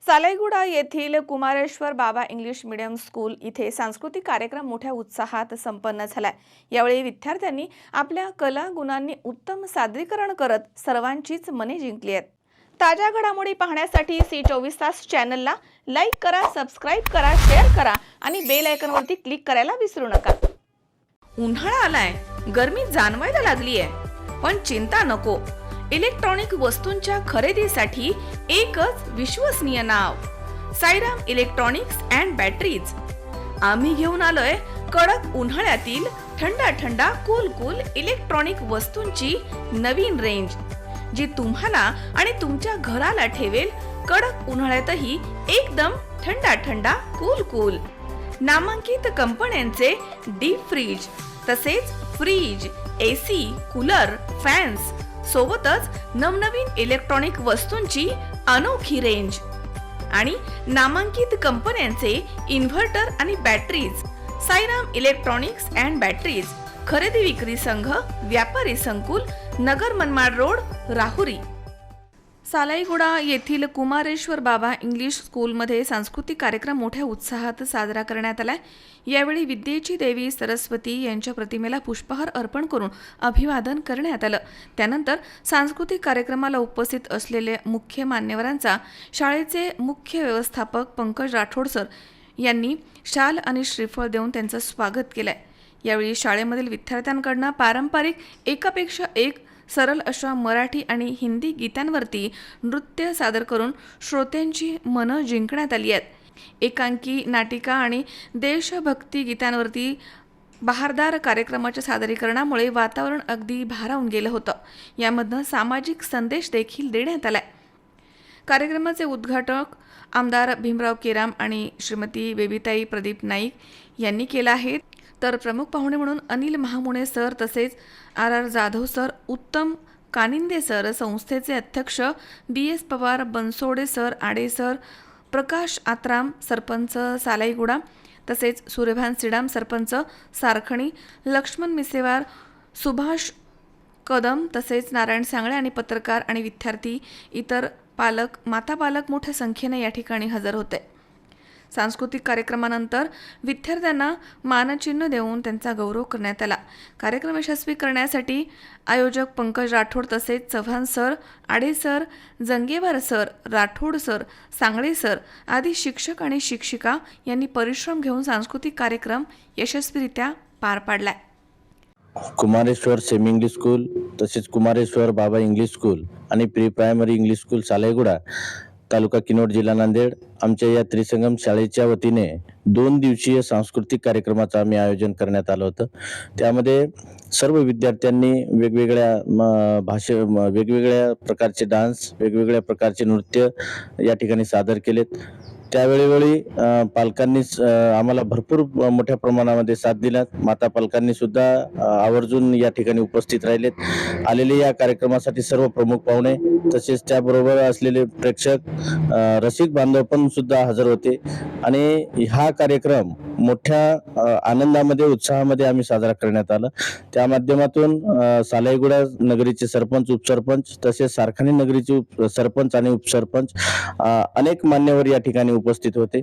सालेगुडा येथील कुमारेश्वर बाबा English medium school इथे सांस्कृतिक कार्यक्रम मोठ्या उत्साहात संपन्न झालाय। यावेळी विद्यार्थ्यांनी आपल्या कला गुणांनी उत्तम सादरीकरण करत सर्वांचीच मने जिंकली आहेत। ताज्या घडामोडी पाहण्यासाठी सी24 तास चॅनलला लाईक करा, सबस्क्राइब करा, शेअर करा आणि बेल आयकॉनवरती क्लिक करायला विसरू नका। उन्हाळा आलाय, गरमी जाणवायला लागली आहे, पण चिंता नको। इलेक्ट्रॉनिक वस्तूंच्या खरेदीसाठी एकच विश्वसनीय नाव, साईराम इलेक्ट्रॉनिक्स अँड बॅटरीज। आम्ही घेऊन आलोय कडक उन्हाळ्यातील थंड कूल इलेक्ट्रॉनिक वस्तूंची नवीन रेंज, जी तुम्हाला आणि तुमच्या घराला ठेवेल कडक उन्हाळ्यातही एकदम थंड कूल। नामांकित कंपन्यांचे डीप फ्रीज, तसेच फ्रीज, एसी, कूलर, फॅन्स सोबतच नवनवीन इलेक्ट्रॉनिक वस्तूंची अनोखी रेंज आणि नामांकित कंपन्यांचे इन्व्हर्टर आणि batteries. Sairam electronics and batteries, खरेदी विक्री संघ, व्यापारी संकुल, नगर मनमाड रोड, राहुरी। सालाईगुडा येथील कुमारेश्वर बाबा इंग्लिश स्कूलमध्ये सांस्कृतिक कार्यक्रम मोठ्या उत्साहात साजरा करण्यात आला। यावेळी विद्येची देवी सरस्वती यांच्या प्रतिमेला पुष्पहार अर्पण करून अभिवादन करण्यात आलं। त्यानंतर सांस्कृतिक कार्यक्रमाला उपस्थित असलेले मुख्य मान्यवरांचा शाळेचे मुख्य व्यवस्थापक पंकज राठोड सर यांनी शाल आणि श्रीफळ देऊन त्यांचं स्वागत केलंय। यावेळी शाळेमधील विद्यार्थ्यांकडून पारंपरिक एकापेक्षा एक सरळ अशा मराठी आणि हिंदी गीतांवरती नृत्य सादर करून श्रोत्यांची मनं जिंकण्यात आली आहेत। एकांकी नाटिका आणि देशभक्ती गीतांवरती बहारदार कार्यक्रमाच्या सादरीकरणामुळे वातावरण अगदी भारावून गेलं होतं। यामधनं सामाजिक संदेश देखील देण्यात आलाय। कार्यक्रमाचे उद्घाटक आमदार भीमराव केराम आणि श्रीमती बेबीताई प्रदीप नाईक यांनी केलं आहे, तर प्रमुख पाहुणे म्हणून अनिल महामुणे सर, तसेच आर जाधव सर, उत्तम कानिंदे सर, संस्थेचे अध्यक्ष BS Pawar, Bansode sir, Aade sir, प्रकाश आत्राम सरपंच सालाईगुडा, तसेच सूर्यभान सिडाम सरपंच सारखणी, लक्ष्मण मिसेवार, सुभाष कदम, तसेच नारायण सांगळे आणि पत्रकार आणि विद्यार्थी, इतर पालक, माता पालक मोठ्या संख्येने या ठिकाणी हजर होते। सांस्कृतिक कार्यक्रमानंतर विद्यार्थ्यांना मानचिन्ह देऊन त्यांचा गौरव करण्यात आला। कार्यक्रम यशस्वी करण्यासाठी आयोजक पंकज राठोड, तसेच Chavan sir, Aade sir, Jangewar sir, Rathod sir, Sangle sir आदी शिक्षक आणि शिक्षिका यांनी परिश्रम घेऊन सांस्कृतिक कार्यक्रम यशस्वीरित्या पार पाडलाय। कुमारेश्वर सेमी इंग्लिश स्कूल, तसेच कुमारेश्वर बाबा इंग्लिश स्कूल आणि प्री प्रायमरी इंग्लिश स्कूल सालेगुडा, तालुका किनवट, जिल्हा नांदेड, आमच्या या त्रिसंगम शाळेच्या वतीने 2 दिवसीय सांस्कृतिक कार्यक्रमाचं आम्ही आयोजन करण्यात आलं होतं। त्यामध्ये सर्व विद्यार्थ्यांनी वेगवेगळ्या वेगवेगळ्या प्रकारचे डान्स, वेगवेगळ्या प्रकारचे नृत्य या ठिकाणी सादर केलेत। त्यावेळी पालकांनी आम्हाला भरपूर मोठ्या प्रमाणामध्ये साथ दिला। माता पालकांनी सुद्धा आवर्जून या ठिकाणी उपस्थित राहिलेत। आलेले या कार्यक्रमासाठी सर्व प्रमुख पाहुणे, तसेच त्याबरोबर असलेले प्रेक्षक, रसिक बांधव पण सुद्धा हजर होते आणि हा कार्यक्रम मोठ्या आनंदामध्ये, उत्साहामध्ये आम्ही साजरा करण्यात आला। त्या माध्यमातून सालाईगुडा नगरीचे सरपंच, उपसरपंच, तसेच सारखाणी नगरीचे सरपंच आणि उपसरपंच, अनेक मान्यवर या ठिकाणी उपस्थित होते।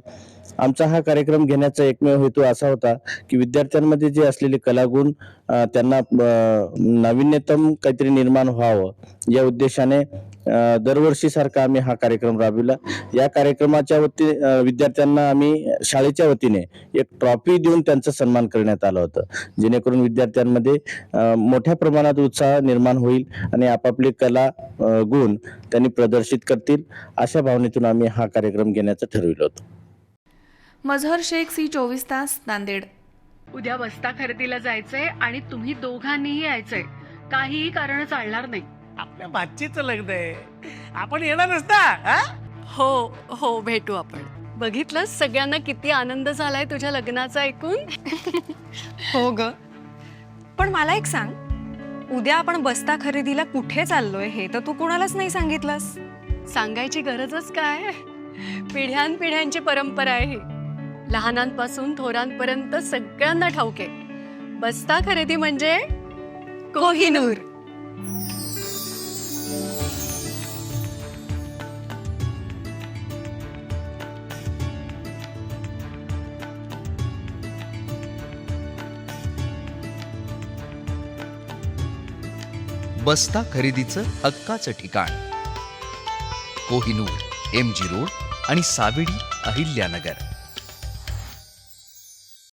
आमचा हा कार्यक्रम घेण्याचा एकमेव हेतू असा होता की विद्यार्थ्यांमध्ये जे असलेले कलागुण त्यांना नाविन्यतम काहीतरी निर्माण व्हावं, या उद्देशाने दरवर्षी सारखा आम्ही हा कार्यक्रम राबविला। या कार्यक्रमाच्या विद्यार्थ्यांना आम्ही शाळेच्या वतीने एक ट्रॉफी देऊन त्यांचा सन्मान करण्यात आला होता, जेणेकरून विद्यार्थ्यांमध्ये मोठ्या प्रमाणात उत्साह निर्माण होईल आणि आपापली कला गुण त्यांनी प्रदर्शित करतील, अशा भावनेतून आम्ही हा कार्यक्रम घेण्याचं ठरविलं होतं। मझहर शेख, सी24 तास, नांदेड। उद्या बस्ता खरेदीला जायचंय आणि तुम्ही दोघांनीही यायचंय। काहीही कारण चालणार नाही। आपल्या भाचीचं लग्न आहे, आपण येणार नसता? हो भेटू आपण। बघितलं सगळ्यांना किती आनंद झालाय तुझ्या लग्नाचा ऐकून। हो ग, पण मला एक सांग, उद्या आपण बस्ता खरेदीला कुठे चाललोय हे तर तू कोणालाच नाही सांगितलंस। सांगायची गरजच काय, पिढ्यानपिढ्यांची परंपरा आहे ही। लहानांपासून थोरांपर्यंत सगळ्यांना ठाऊक आहे, बस्ता खरेदी म्हणजे कोहिनूर। बस्ता खरेदीचं हक्काचं ठिकाण. कोहिनूर, MG रोड आणि सावेडी, अहिल्यानगर.